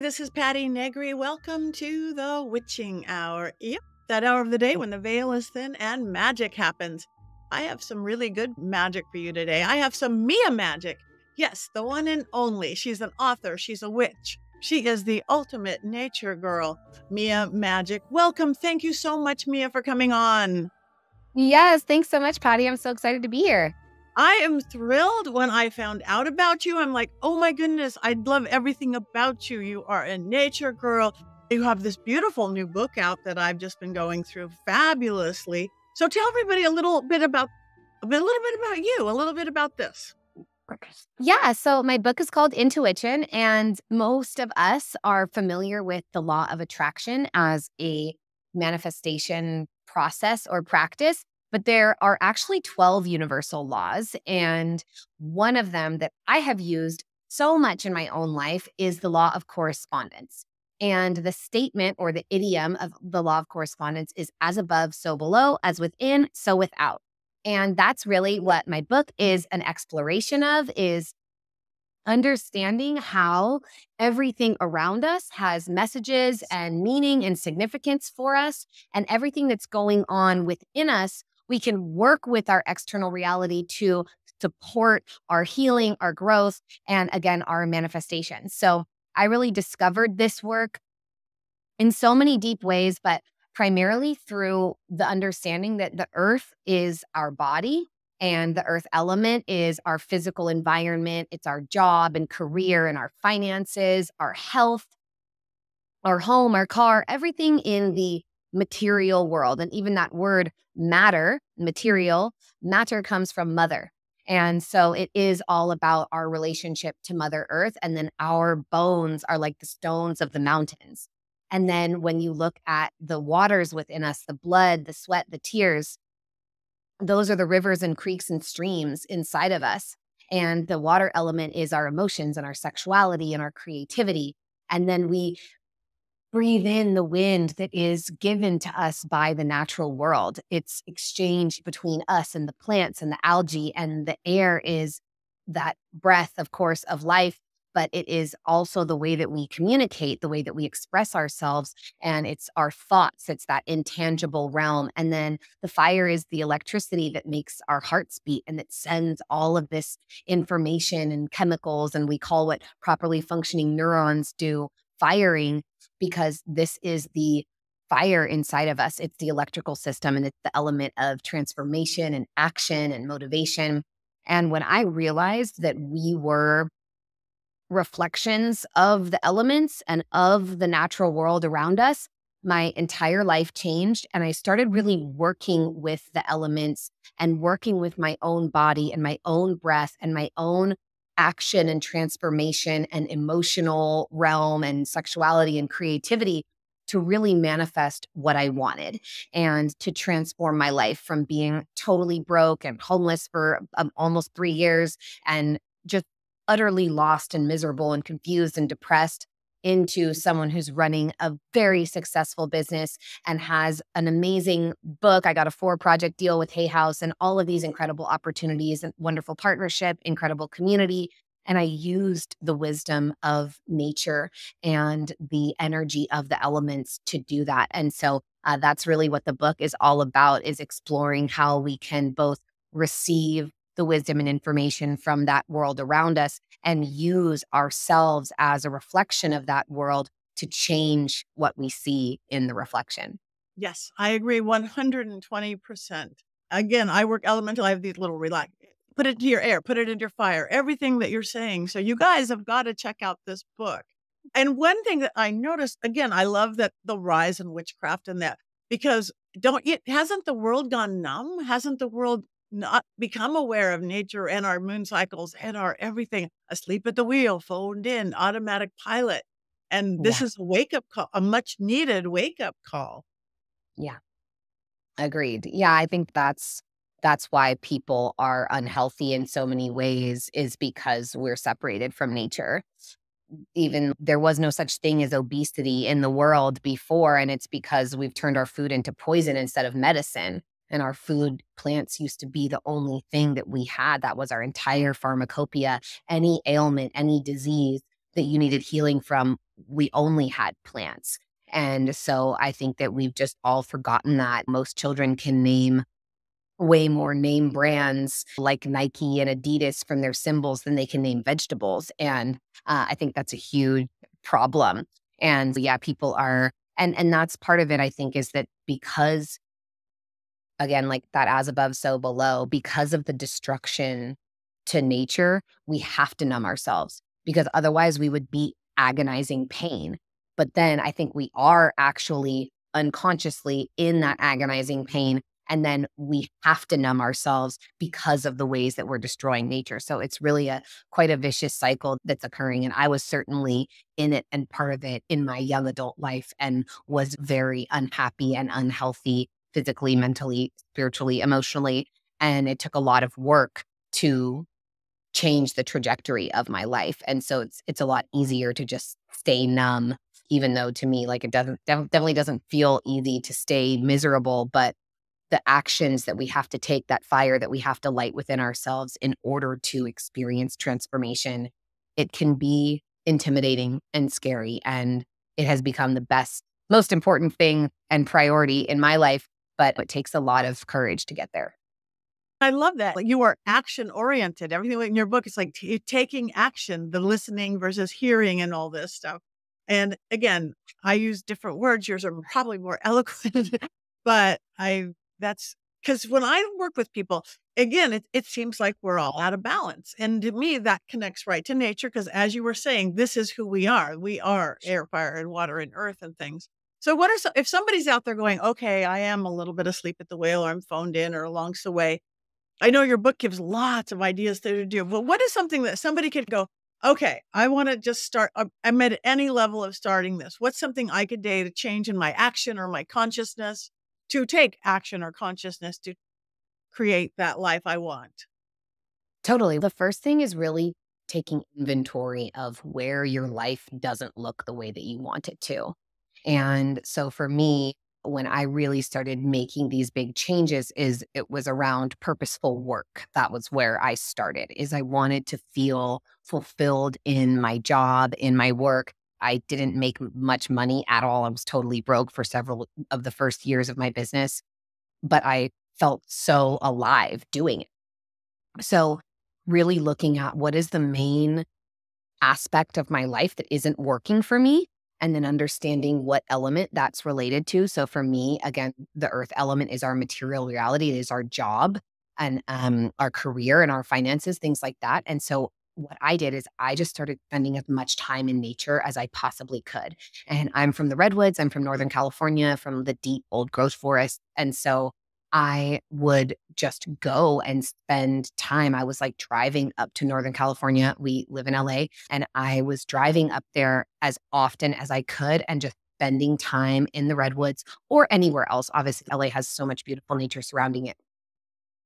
This is Patti Negri. Welcome to the witching hour. Yep, that hour of the day when the veil is thin and magic happens. I have some really good magic for you today. I have some Mia Magik. Yes, the one and only. She's an author. She's a witch. She is the ultimate nature girl. Mia Magik. Welcome. Thank you so much, Mia, for coming on. Yes, thanks so much, Patty. I'm so excited to be here. I am thrilled when I found out about you. I'm like, oh my goodness, I love everything about you. You are a nature girl. You have this beautiful new book out that I've just been going through fabulously. So tell everybody a little bit about you, a little bit about this. Yeah, so my book is called IntuWitchin, and most of us are familiar with the law of attraction as a manifestation process or practice, but there are actually 12 universal laws. And one of them that I have used so much in my own life is the law of correspondence. And the statement or the idiom of the law of correspondence is as above, so below, as within, so without. And that's really what my book is an exploration of, is understanding how everything around us has messages and meaning and significance for us, and everything that's going on within us, we can work with our external reality to support our healing, our growth, and again, our manifestation. So I really discovered this work in so many deep ways, but primarily through the understanding that the earth is our body and the earth element is our physical environment. It's our job and career and our finances, our health, our home, our car, everything in the material world. And even that word matter, material, matter comes from mother. And so it is all about our relationship to Mother Earth. And then our bones are like the stones of the mountains. And then when you look at the waters within us, the blood, the sweat, the tears, those are the rivers and creeks and streams inside of us. And the water element is our emotions and our sexuality and our creativity. And then we breathe in the wind that is given to us by the natural world. It's exchanged between us and the plants and the algae, and the air is that breath, of course, of life, but it is also the way that we communicate, the way that we express ourselves, and it's our thoughts. It's that intangible realm. And then the fire is the electricity that makes our hearts beat and that sends all of this information and chemicals, and we call what properly functioning neurons do firing, because this is the fire inside of us. It's the electrical system, and it's the element of transformation and action and motivation. And when I realized that we were reflections of the elements and of the natural world around us, my entire life changed. And I started really working with the elements and working with my own body and my own breath and my own action and transformation and emotional realm and sexuality and creativity to really manifest what I wanted and to transform my life from being totally broke and homeless for almost 3 years and just utterly lost and miserable and confused and depressed into someone who's running a very successful business and has an amazing book. I got a 4-project deal with Hay House and all of these incredible opportunities and wonderful partnership, incredible community. And I used the wisdom of nature and the energy of the elements to do that. And so that's really what the book is all about, is exploring how we can both receive the wisdom and information from that world around us and use ourselves as a reflection of that world to change what we see in the reflection. Yes, I agree 120%. Again, I work elemental. I have these little relax. Put it into your air, put it into your fire, everything that you're saying. So you guys have got to check out this book. And one thing that I noticed, again, I love that the rise in witchcraft and that, because hasn't the world gone numb? Hasn't the world not become aware of nature and our moon cycles and our everything? Asleep at the wheel, phoned in, automatic pilot. And this Yeah. is a wake up call, a much needed wake up call. Yeah. Agreed. Yeah, I think that's why people are unhealthy in so many ways, is because we're separated from nature. Even there was no such thing as obesity in the world before, and it's because we've turned our food into poison instead of medicine. And our food plants used to be the only thing that we had. That was our entire pharmacopoeia. Any ailment, any disease that you needed healing from, we only had plants. And so I think that we've just all forgotten that. Most children can name way more name brands like Nike and Adidas from their symbols than they can name vegetables. And I think that's a huge problem. And yeah, people are, and that's part of it, I think, is that because, again, like that as above, so below, because of the destruction to nature, we have to numb ourselves because otherwise we would be agonizing pain. But then I think we are actually unconsciously in that agonizing pain. And then we have to numb ourselves because of the ways that we're destroying nature. So it's really quite a vicious cycle that's occurring. And I was certainly in it and part of it in my young adult life and was very unhappy and unhealthy physically, mentally, spiritually, emotionally. And it took a lot of work to change the trajectory of my life. And so it's a lot easier to just stay numb, even though to me, like it definitely doesn't feel easy to stay miserable, but the actions that we have to take, that fire that we have to light within ourselves in order to experience transformation, it can be intimidating and scary. And it has become the best, most important thing and priority in my life, but it takes a lot of courage to get there. I love that. Like you are action oriented. Everything in your book is like taking action, the listening versus hearing and all this stuff. And again, I use different words. Yours are probably more eloquent, but that's because when I work with people, again, it seems like we're all out of balance. And to me, that connects right to nature. Because as you were saying, this is who we are. We are air, fire, and water and earth and things. So what are if somebody's out there going, okay, I am a little bit asleep at the wheel or I'm phoned in or along the way. I know your book gives lots of ideas to do, but what is something that somebody could go, okay, I want to just start, I'm at any level of starting this. What's something I could do to change in my action or my consciousness to take action or consciousness to create that life I want? Totally. The first thing is really taking inventory of where your life doesn't look the way that you want it to. And so for me, when I really started making these big changes is it was around purposeful work. That was where I started. Is I wanted to feel fulfilled in my job, in my work. I didn't make much money at all. I was totally broke for several of the first years of my business, but I felt so alive doing it. So really looking at what is the main aspect of my life that isn't working for me, and then understanding what element that's related to. So for me, again, the earth element is our material reality. It is our job and our career and our finances, things like that. And so what I did is I just started spending as much time in nature as I possibly could. And I'm from the Redwoods. I'm from Northern California, from the deep old growth forest. And so I would just go and spend time. I was like driving up to Northern California. We live in LA, and I was driving up there as often as I could and just spending time in the Redwoods or anywhere else. Obviously, LA has so much beautiful nature surrounding it.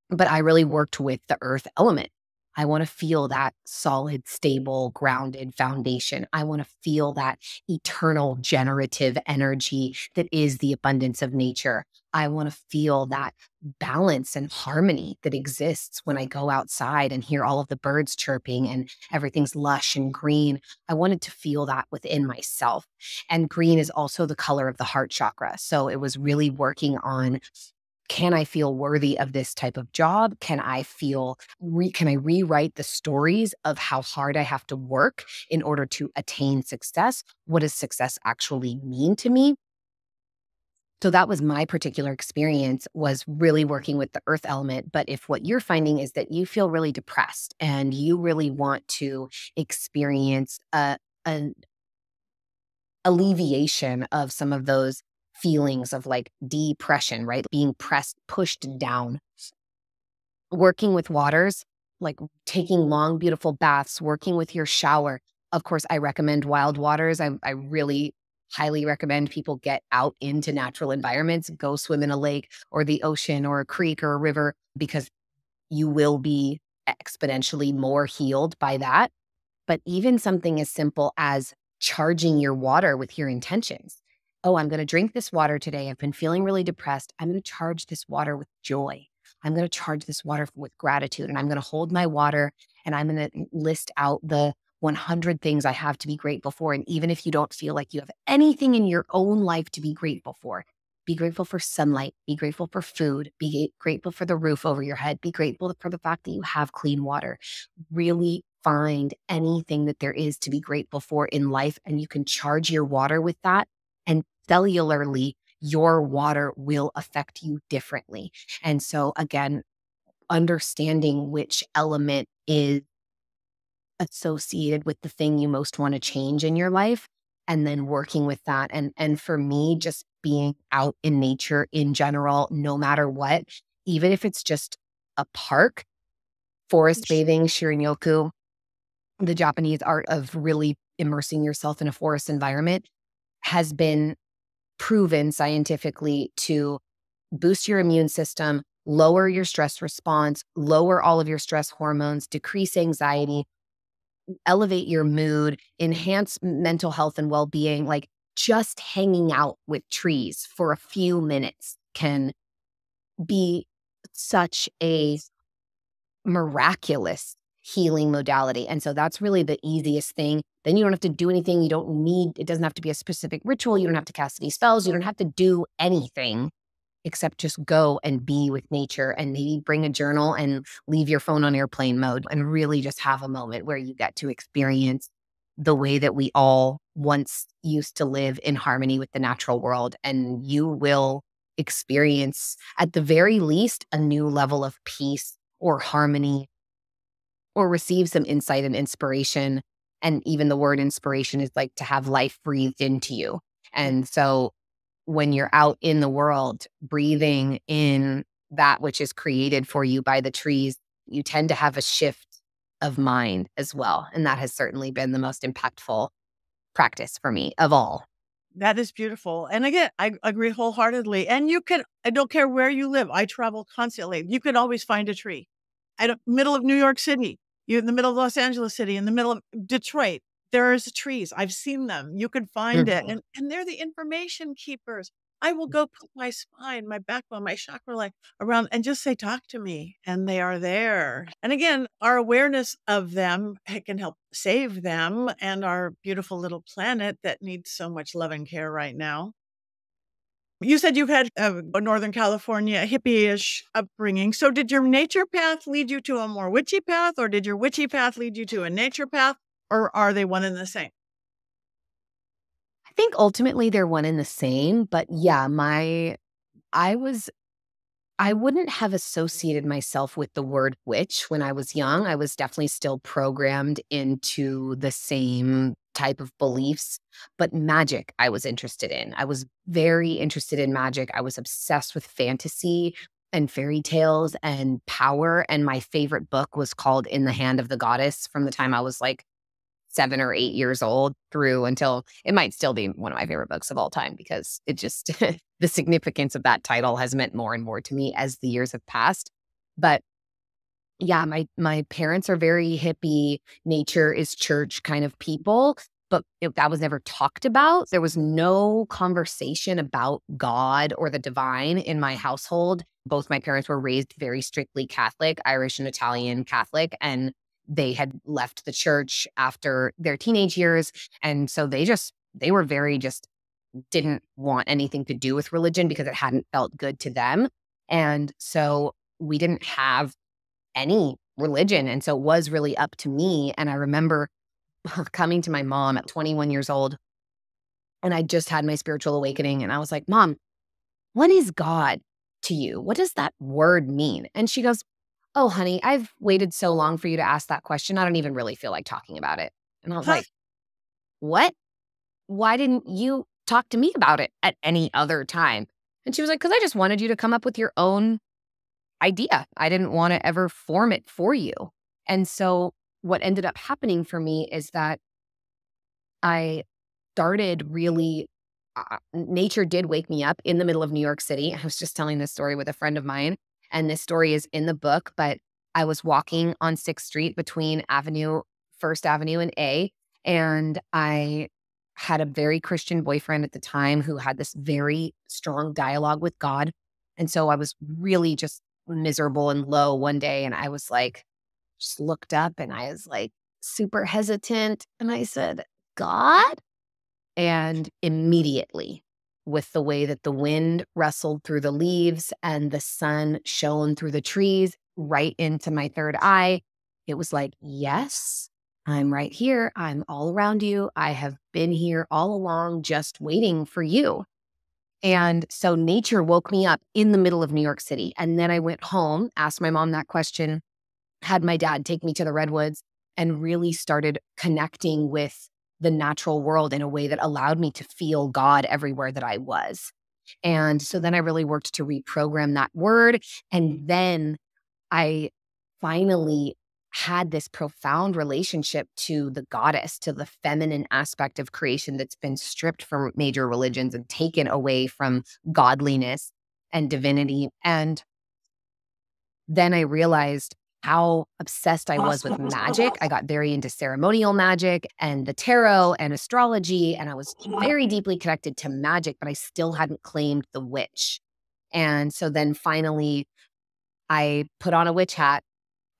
But I really worked with the earth element. I want to feel that solid, stable, grounded foundation. I want to feel that eternal generative energy that is the abundance of nature. I want to feel that balance and harmony that exists when I go outside and hear all of the birds chirping and everything's lush and green. I wanted to feel that within myself. And green is also the color of the heart chakra. So it was really working on, can I feel worthy of this type of job? Can I can I rewrite the stories of how hard I have to work in order to attain success? What does success actually mean to me? So that was my particular experience, was really working with the earth element. But if what you're finding is that you feel really depressed and you really want to experience an alleviation of some of those feelings of like depression, right? Being pushed down. Working with waters, like taking long, beautiful baths, working with your shower. Of course, I recommend wild waters. I really highly recommend people get out into natural environments, go swim in a lake or the ocean or a creek or a river, because you will be exponentially more healed by that. But even something as simple as charging your water with your intentions. Oh, I'm going to drink this water today. I've been feeling really depressed. I'm going to charge this water with joy. I'm going to charge this water with gratitude. And I'm going to hold my water and I'm going to list out the 100 things I have to be grateful for. And even if you don't feel like you have anything in your own life to be grateful for, be grateful for sunlight, be grateful for food, be grateful for the roof over your head, be grateful for the fact that you have clean water. Really find anything that there is to be grateful for in life, and you can charge your water with that. And cellularly, your water will affect you differently. And so again, understanding which element is associated with the thing you most want to change in your life, and then working with that. And for me, just being out in nature in general, no matter what, even if it's just a park, forest bathing, shirin-yoku, the Japanese art of really immersing yourself in a forest environment, has been proven scientifically to boost your immune system, lower your stress response, lower all of your stress hormones, decrease anxiety, elevate your mood, enhance mental health and well-being. Like, just hanging out with trees for a few minutes can be such a miraculous healing modality. And so that's really the easiest thing. Then you don't have to do anything. You don't need, it doesn't have to be a specific ritual. You don't have to cast any spells. You don't have to do anything except just go and be with nature, and maybe bring a journal and leave your phone on airplane mode and really just have a moment where you get to experience the way that we all once used to live in harmony with the natural world. And you will experience, at the very least, a new level of peace or harmony, or receive some insight and inspiration. And even the word inspiration is like to have life breathed into you. And so when you're out in the world, breathing in that which is created for you by the trees, you tend to have a shift of mind as well. And that has certainly been the most impactful practice for me of all. That is beautiful. And again, I agree wholeheartedly. And I don't care where you live. I travel constantly. You can always find a tree. Middle of New York City, you're in the middle of Los Angeles City, in the middle of Detroit, there's trees. I've seen them. You can find it. And they're the information keepers. I will go put my spine, my backbone, my chakra line around and just say, talk to me. And they are there. And again, our awareness of them can help save them and our beautiful little planet that needs so much love and care right now. You said you've had a Northern California hippie-ish upbringing. So did your nature path lead you to a more witchy path, or did your witchy path lead you to a nature path, or are they one and the same? I think ultimately they're one and the same, but yeah, I wouldn't have associated myself with the word witch when I was young. I was definitely still programmed into the same type of beliefs, but magic I was interested in. I was very interested in magic. I was obsessed with fantasy and fairy tales and power. And my favorite book was called In the Hand of the Goddess from the time I was like 7 or 8 years old through until it might still be one of my favorite books of all time, because it just, the significance of that title has meant more and more to me as the years have passed. But yeah, my parents are very hippie, nature is church kind of people, but that was never talked about. There was no conversation about God or the divine in my household. Both my parents were raised very strictly Catholic, Irish and Italian Catholic, and they had left the church after their teenage years. And so they were very just didn't want anything to do with religion because it hadn't felt good to them. And so we didn't have any religion. And so it was really up to me. And I remember coming to my mom at 21 years old, and I just had my spiritual awakening. And I was like, Mom, what is God to you? What does that word mean? And she goes, oh, honey, I've waited so long for you to ask that question. I don't even really feel like talking about it. And I was like, what? Why didn't you talk to me about it at any other time? And she was like, because I just wanted you to come up with your own idea. I didn't want to ever form it for you. And so what ended up happening for me is that I started really, nature did wake me up in the middle of New York City. I was just telling this story with a friend of mine, and this story is in the book, but I was walking on 6th Street between First Avenue and A, and I had a very Christian boyfriend at the time who had this very strong dialogue with God. And so I was really just miserable and low one day, and I was like, just looked up and I was like super hesitant. And I said, God? And immediately, with the way that the wind rustled through the leaves and the sun shone through the trees right into my third eye, it was like, yes, I'm right here. I'm all around you. I have been here all along, just waiting for you. And so nature woke me up in the middle of New York City. And then I went home, asked my mom that question, had my dad take me to the redwoods, and really started connecting with the natural world in a way that allowed me to feel God everywhere that I was. And so then I really worked to reprogram that word. And then I finally had this profound relationship to the goddess, to the feminine aspect of creation that's been stripped from major religions and taken away from godliness and divinity. And then I realized how obsessed I was with magic. I got very into ceremonial magic and the tarot and astrology, and I was very deeply connected to magic, but I still hadn't claimed the witch. And so then finally, I put on a witch hat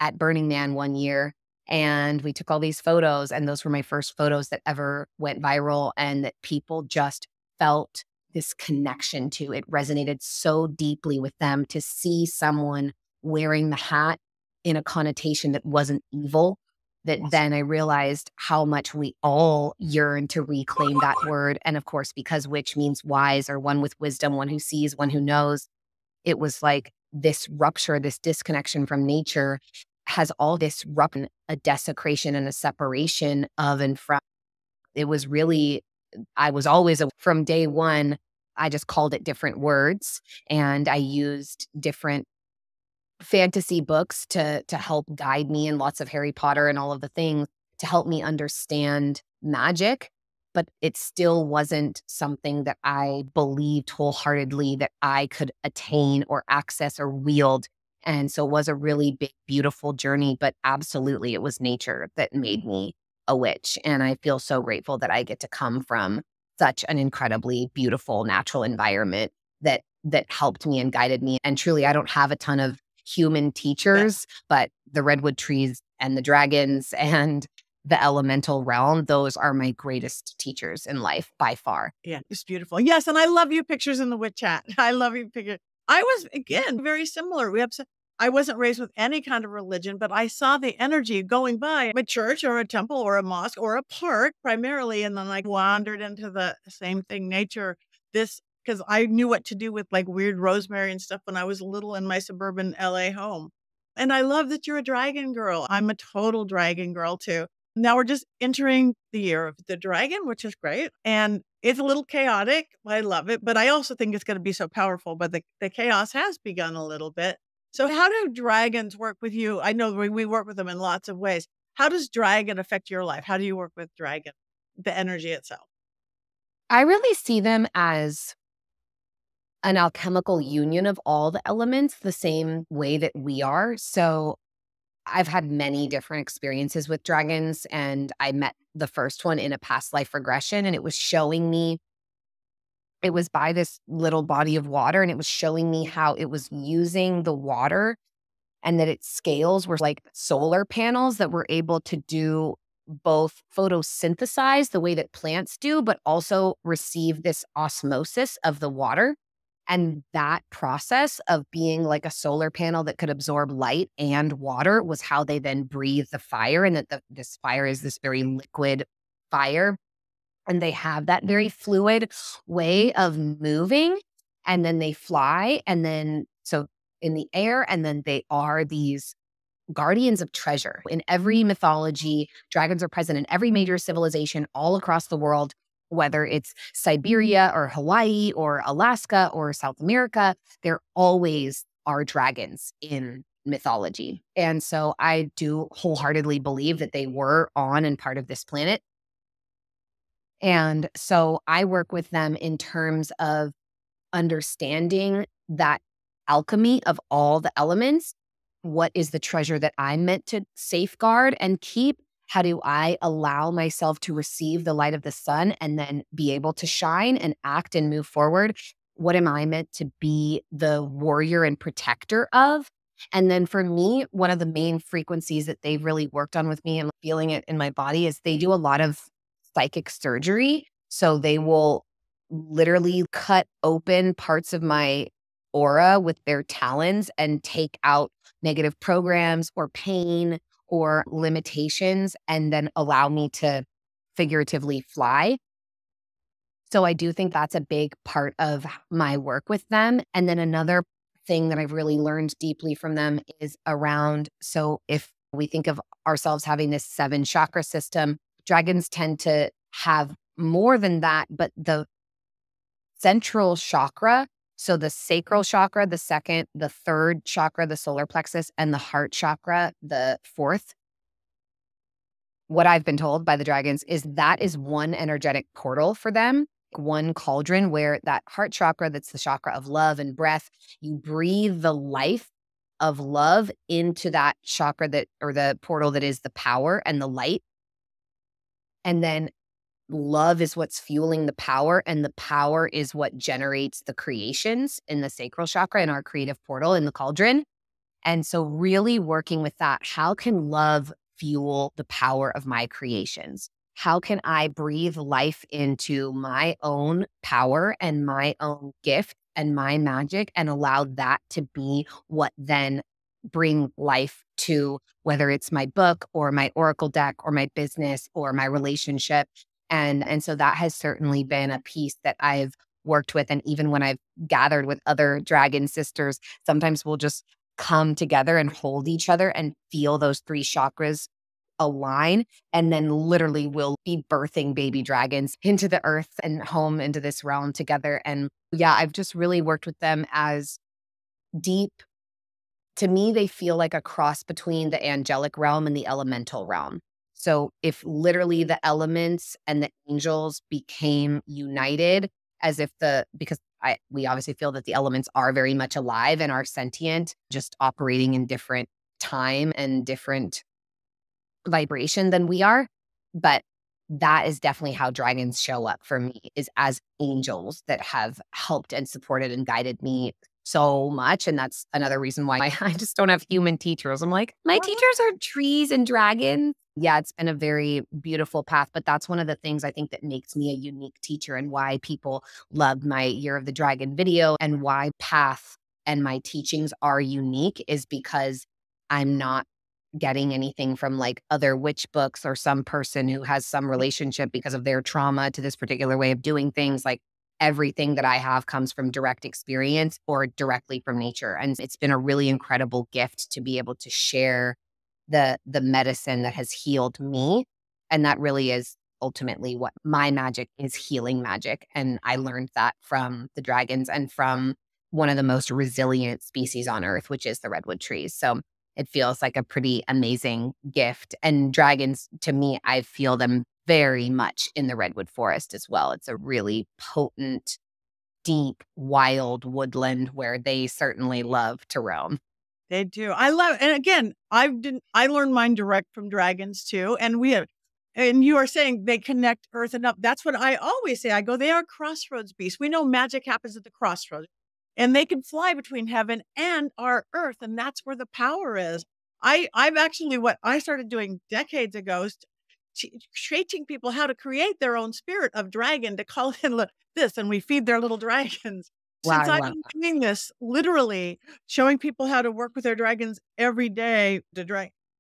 at Burning Man one year, and we took all these photos, and those were my first photos that ever went viral and that people just felt this connection to. It resonated so deeply with them to see someone wearing the hat in a connotation that wasn't evil, that then I realized how much we all yearn to reclaim that word. And of course, because witch means wise, or one with wisdom, one who sees, one who knows, it was like this rupture, this disconnection from nature has all this rupture, a desecration and a separation of and from. It was really, I was always, from day one, I just called it different words, and I used different fantasy books to help guide me, and lots of Harry Potter and all of the things to help me understand magic. But it still wasn't something that I believed wholeheartedly that I could attain or access or wield. And so it was a really big, beautiful journey, but absolutely it was nature that made me a witch. And I feel so grateful that I get to come from such an incredibly beautiful natural environment that helped me and guided me. And truly, I don't have a ton of human teachers, but the redwood trees and the dragons and the elemental realm, those are my greatest teachers in life by far. Yeah, it's beautiful. Yes, and I love your pictures in the witch hat. I love your picture. I was, again, very similar. I wasn't raised with any kind of religion, but I saw the energy going by a church or a temple or a mosque or a park primarily, and then I wandered into the same thing, nature. Because I knew what to do with like weird rosemary and stuff when I was little in my suburban LA home. And I love that you're a dragon girl. I'm a total dragon girl too. Now we're just entering the year of the dragon, which is great. And it's a little chaotic. I love it. But I also think it's going to be so powerful. But the chaos has begun a little bit. So how do dragons work with you? I know we work with them in lots of ways. How does dragon affect your life? How do you work with dragon, the energy itself? I really see them as an alchemical union of all the elements, the same way that we are. So I've had many different experiences with dragons, and I met the first one in a past life regression, and it was showing me, it was by this little body of water, and it was showing me how it was using the water, and that its scales were like solar panels that were able to do both photosynthesize the way that plants do, but also receive this osmosis of the water. And that process of being like a solar panel that could absorb light and water was how they then breathe the fire. And that this fire is this very liquid fire. And they have that very fluid way of moving. And then they fly. And then, so in the air, and then they are these guardians of treasure. In every mythology, dragons are present in every major civilization all across the world. Whether it's Siberia or Hawaii or Alaska or South America, there always are dragons in mythology. And so I do wholeheartedly believe that they were on and part of this planet. And so I work with them in terms of understanding that alchemy of all the elements. What is the treasure that I'm meant to safeguard and keep? How do I allow myself to receive the light of the sun and then be able to shine and act and move forward? What am I meant to be the warrior and protector of? And then for me, one of the main frequencies that they've really worked on with me and feeling it in my body is they do a lot of psychic surgery. So they will literally cut open parts of my aura with their talons and take out negative programs or pain or limitations and then allow me to figuratively fly. So I do think that's a big part of my work with them. And then another thing that I've really learned deeply from them is around, so if we think of ourselves having this 7 chakra system, dragons tend to have more than that, but the central chakra, so the sacral chakra, the second, the third chakra, the solar plexus, and the heart chakra, the fourth, what I've been told by the dragons is that is one energetic portal for them, one cauldron where that heart chakra, that's the chakra of love and breath, you breathe the life of love into that chakra that, or the portal that is the power and the light. And then love is what's fueling the power, and the power is what generates the creations in the sacral chakra in our creative portal in the cauldron. And so really working with that, how can love fuel the power of my creations? How can I breathe life into my own power and my own gift and my magic and allow that to be what then bring life to whether it's my book or my oracle deck or my business or my relationship. And so that has certainly been a piece that I've worked with. And even when I've gathered with other dragon sisters, sometimes we'll just come together and hold each other and feel those 3 chakras align. And then literally we'll be birthing baby dragons into the earth and home into this realm together. And yeah, I've just really worked with them as deep. To me, they feel like a cross between the angelic realm and the elemental realm. So if literally the elements and the angels became united, as if because we obviously feel that the elements are very much alive and are sentient, just operating in different time and different vibration than we are. But that is definitely how dragons show up for me, is as angels that have helped and supported and guided me so much. And that's another reason why I just don't have human teachers. I'm like, my teachers are trees and dragons. Yeah, it's been a very beautiful path, but that's one of the things I think that makes me a unique teacher and why people love my Year of the Dragon video and why path and my teachings are unique is because I'm not getting anything from like other witch books or some person who has some relationship because of their trauma to this particular way of doing things. Like everything that I have comes from direct experience or directly from nature. And it's been a really incredible gift to be able to share the medicine that has healed me. And that really is ultimately what my magic is, healing magic. And I learned that from the dragons and from one of the most resilient species on earth, which is the redwood trees. So it feels like a pretty amazing gift. And dragons, to me, I feel them very much in the redwood forest as well. It's a really potent, deep, wild woodland where they certainly love to roam. They do. I love, and again, I learned mine direct from dragons too. And you are saying they connect earth and up. That's what I always say. I go, they are crossroads beasts. We know magic happens at the crossroads, and they can fly between heaven and our earth. And that's where the power is. I've actually, what I started doing decades ago is teaching people how to create their own spirit of dragon to call in this, and we feed their little dragons. Wow, Since I I've love been that. doing this, literally showing people how to work with their dragons every day.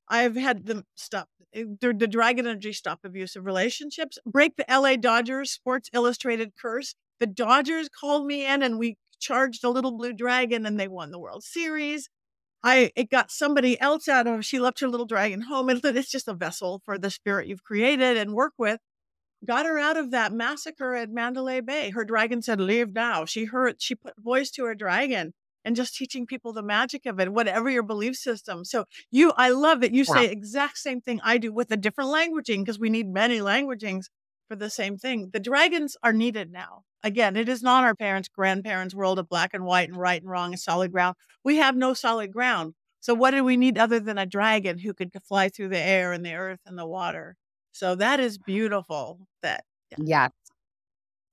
I've had them stop the dragon energy, stop abusive relationships, break the LA Dodgers Sports Illustrated curse. The Dodgers called me in and we charged a little blue dragon and they won the World Series. It got somebody else out of, she left her little dragon home. And it's just a vessel for the spirit you've created and work with. Got her out of that massacre at Mandalay Bay. Her dragon said, leave now. She put voice to her dragon and just teaching people the magic of it, whatever your belief system. So I love that you Wow. say exact same thing I do with a different languaging, because we need many languagings for the same thing. The dragons are needed now. Again, it is not our parents, grandparents' world of black and white and right and wrong and solid ground. We have no solid ground. So what do we need other than a dragon who could fly through the air and the earth and the water? So that is beautiful. Yeah. Yeah.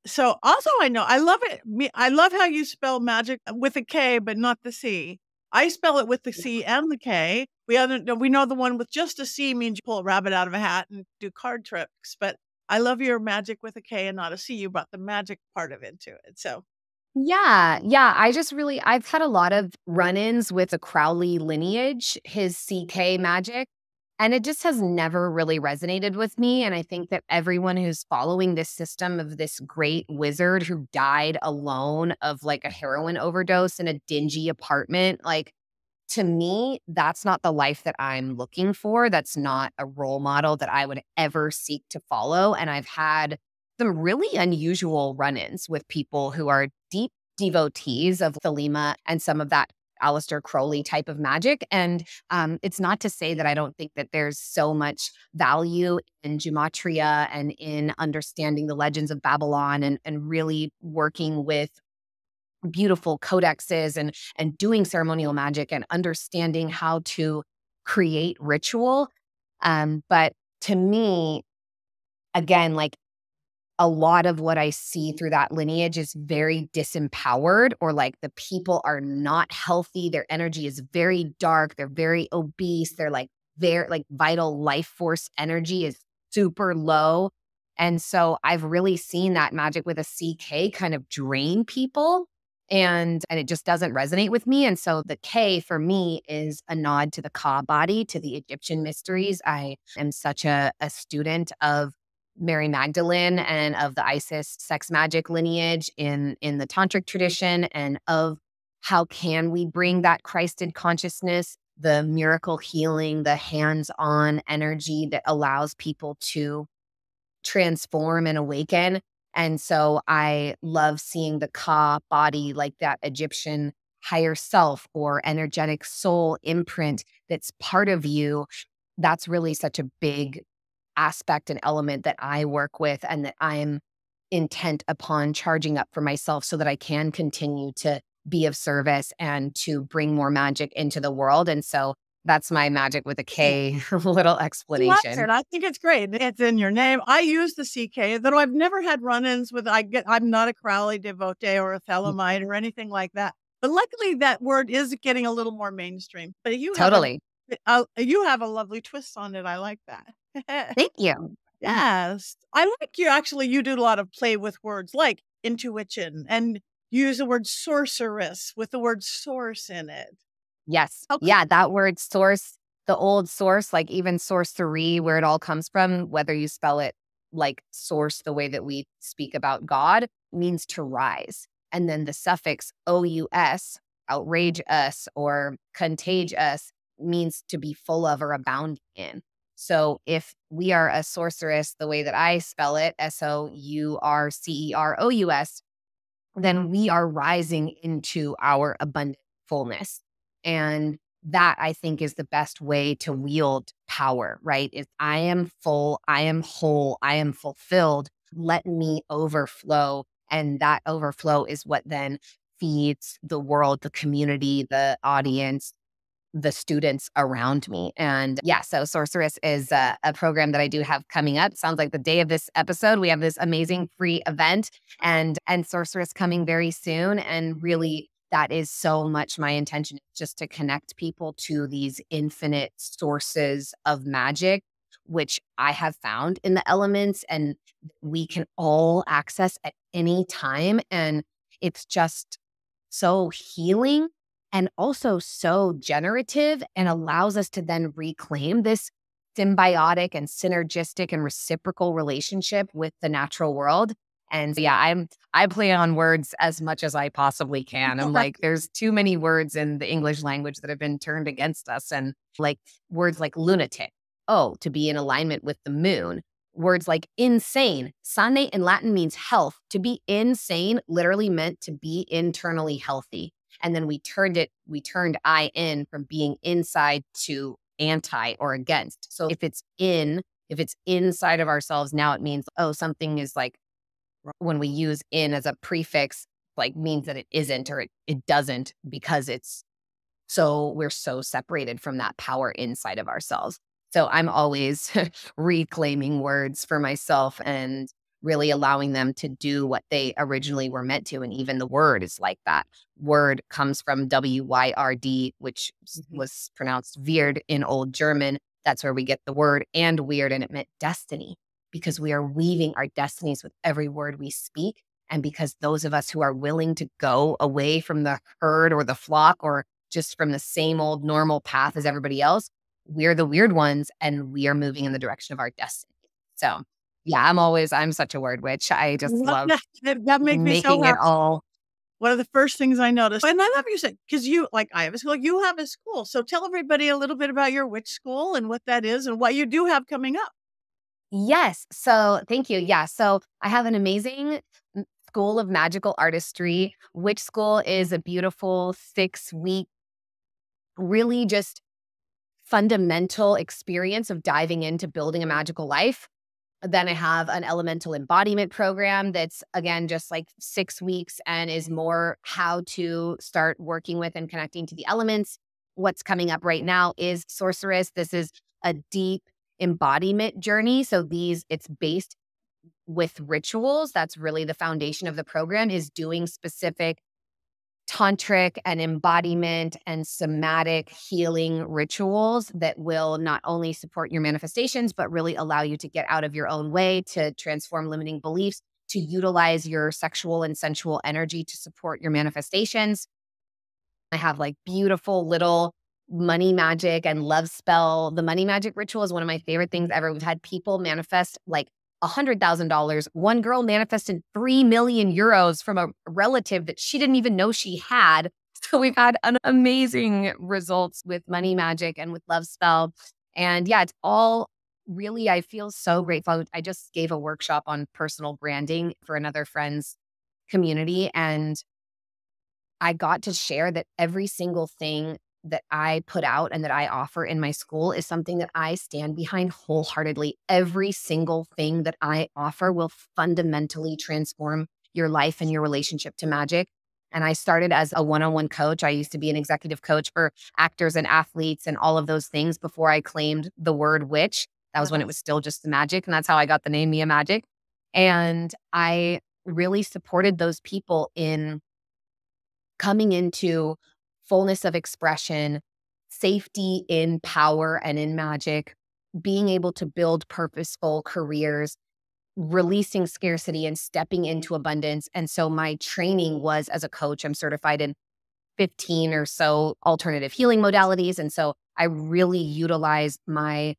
So also I know, I love it. I love how you spell magic with a K, but not the C. I spell it with the C and the K. We know the one with just a C means you pull a rabbit out of a hat and do card tricks. But I love your magic with a K and not a C. You brought the magic part of it into it. So Yeah, yeah. I've had a lot of run-ins with the Crowley lineage, his CK magic, and it just has never really resonated with me. And I think that everyone who's following this system of this great wizard who died alone of like a heroin overdose in a dingy apartment, like to me, that's not the life that I'm looking for. That's not a role model that I would ever seek to follow. And I've had some really unusual run-ins with people who are deep devotees of Thelema and some of that Aleister Crowley type of magic. And it's not to say that I don't think that there's so much value in gematria and in understanding the legends of Babylon and really working with beautiful codexes and doing ceremonial magic and understanding how to create ritual. But to me, again, like a lot of what I see through that lineage is very disempowered, or like the people are not healthy. Their energy is very dark. They're very obese. They're like their like vital life force energy is super low. And so I've really seen that magic with a CK kind of drain people, and it just doesn't resonate with me. And so the K for me is a nod to the Ka body, to the Egyptian mysteries. I am such a student of Mary Magdalene and of the Isis sex magic lineage in the tantric tradition, and of how can we bring that Christed consciousness, the miracle healing, the hands-on energy that allows people to transform and awaken. And so I love seeing the Ka body, like that Egyptian higher self or energetic soul imprint that's part of you. That's really such a big aspect and element that I work with, and that I'm intent upon charging up for myself so that I can continue to be of service and to bring more magic into the world. And so that's my magic with a K little explanation. I think it's great. It's in your name. I use the CK, though I've never had run-ins with. I'm not a Crowley devotee or a Thelemite or anything like that. But luckily, that word is getting a little more mainstream. But Totally. you have a lovely twist on it. I like that. Thank you. Yes, I like you. Actually, you do a lot of play with words like IntuWitchin, and use the word sorceress with the word source in it. Yes. Okay. Yeah, that word source, the old source, like even sorcery, where it all comes from, whether you spell it like source the way that we speak about God, means to rise. And then the suffix OUS, outrage us or contage us, means to be full of or abound in. So if we are a sorceress, the way that I spell it, SOURCEROUS, then we are rising into our abundant fullness. And that, I think, is the best way to wield power, right? Is I am full, I am whole, I am fulfilled. Let me overflow. And that overflow is what then feeds the world, the community, the audience, the students around me. And yeah, so Sorceress is a program that I do have coming up. Sounds like the day of this episode, we have this amazing free event, and Sorceress coming very soon. And really, that is so much my intention, just to connect people to these infinite sources of magic, which I have found in the elements and we can all access at any time. And it's just so healing and also so generative, and allows us to then reclaim this symbiotic and synergistic and reciprocal relationship with the natural world. And yeah, I play on words as much as I possibly can. I'm like, there's too many words in the English language that have been turned against us. And like words like lunatic, oh, to be in alignment with the moon. Words like insane, sane in Latin means health. To be insane literally meant to be internally healthy. And then we turned I in from being inside to anti or against. So if it's inside of ourselves, now it means, oh, something is like, when we use in as a prefix, like means that it isn't, or it doesn't, because we're so separated from that power inside of ourselves. So I'm always reclaiming words for myself and really allowing them to do what they originally were meant to. And even the word is like that. Word comes from WYRD, which was pronounced weird in Old German. That's where we get the word, and weird, and it meant destiny, because we are weaving our destinies with every word we speak. And because those of us who are willing to go away from the herd or the flock, or just from the same old normal path as everybody else, we're the weird ones, and we are moving in the direction of our destiny. So yeah, I'm such a word witch. I just love that makes me so making happy. it all. One of the first things I noticed, and I love you said, because you, like I have a school, you have a school. So tell everybody a little bit about your witch school and what that is and what you do have coming up. Yes. So thank you. Yeah. So I have an amazing school of magical artistry. Witch School is a beautiful 6-week, really just fundamental experience of diving into building a magical life. Then I have an elemental embodiment program that's, again, just like 6 weeks and is more how to start working with and connecting to the elements. What's coming up right now is Sorceress. This is a deep embodiment journey. So it's based with rituals. That's really the foundation of the program, is doing specific tantric and embodiment and somatic healing rituals that will not only support your manifestations, but really allow you to get out of your own way, to transform limiting beliefs, to utilize your sexual and sensual energy to support your manifestations. I have like beautiful little money magic and love spell. The money magic ritual is one of my favorite things ever. We've had people manifest like $100,000. One girl manifested 3 million euros from a relative that she didn't even know she had. So we've had an amazing results with money magic and with love spell. And yeah, it's all really, I feel so grateful. I just gave a workshop on personal branding for another friend's community, and I got to share that every single thing that I put out and that I offer in my school is something that I stand behind wholeheartedly. Every single thing that I offer will fundamentally transform your life and your relationship to magic. And I started as a one-on-one coach. I used to be an executive coach for actors and athletes and all of those things before I claimed the word witch. That was when it was still just the magic. And that's how I got the name Mia Magik. And I really supported those people in coming into fullness of expression, safety in power and in magic, being able to build purposeful careers, releasing scarcity and stepping into abundance. And so my training was, as a coach, I'm certified in 15 or so alternative healing modalities. And so I really utilize my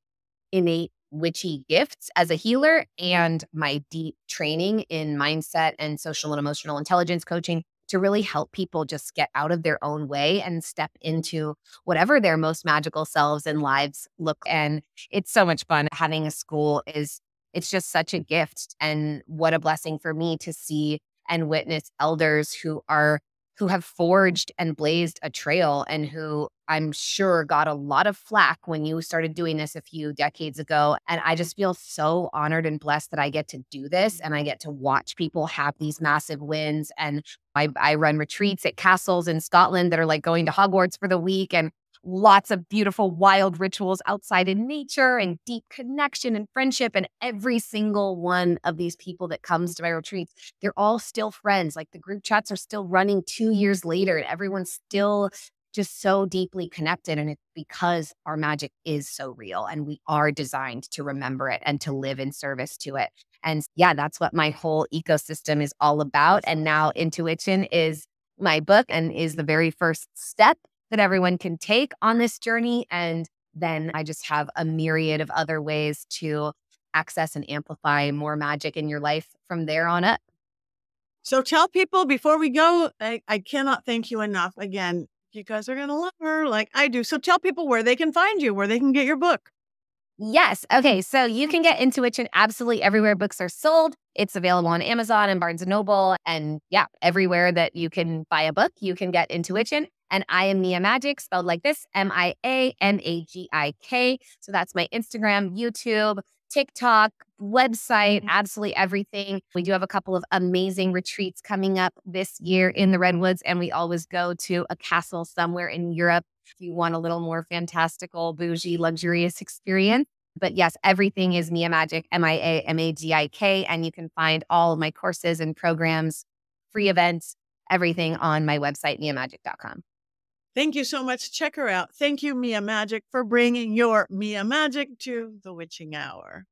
innate witchy gifts as a healer and my deep training in mindset and social and emotional intelligence coaching to really help people just get out of their own way and step into whatever their most magical selves and lives look. And it's so much fun. Having a school it's just such a gift, and what a blessing for me to see and witness elders who have forged and blazed a trail, and who I'm sure got a lot of flack when you started doing this a few decades ago. And I just feel so honored and blessed that I get to do this, and I get to watch people have these massive wins. And I run retreats at castles in Scotland that are like going to Hogwarts for the week, and lots of beautiful wild rituals outside in nature and deep connection and friendship. And every single one of these people that comes to my retreats, they're all still friends. Like the group chats are still running 2 years later, and everyone's still just so deeply connected. And it's because our magic is so real, and we are designed to remember it and to live in service to it. And yeah, that's what my whole ecosystem is all about. And now IntuWitchin is my book and is the very first step that everyone can take on this journey. And then I just have a myriad of other ways to access and amplify more magic in your life from there on up. So tell people before we go, I cannot thank you enough. Again, you guys are going to love her like I do. So tell people where they can find you, where they can get your book. Yes. Okay. So you can get IntuWitchin absolutely everywhere books are sold. It's available on Amazon and Barnes & Noble. And yeah, everywhere that you can buy a book, you can get IntuWitchin. And I am Mia Magik, spelled like this, MIAMAGIK. So that's my Instagram, YouTube, TikTok, website, absolutely everything. We do have a couple of amazing retreats coming up this year in the Redwoods, and we always go to a castle somewhere in Europe if you want a little more fantastical, bougie, luxurious experience. But yes, everything is Mia Magik, MIAMAGIK. And you can find all of my courses and programs, free events, everything on my website, miamagik.com. Thank you so much. Check her out. Thank you, Mia Magik, for bringing your Mia Magik to the Witching Hour.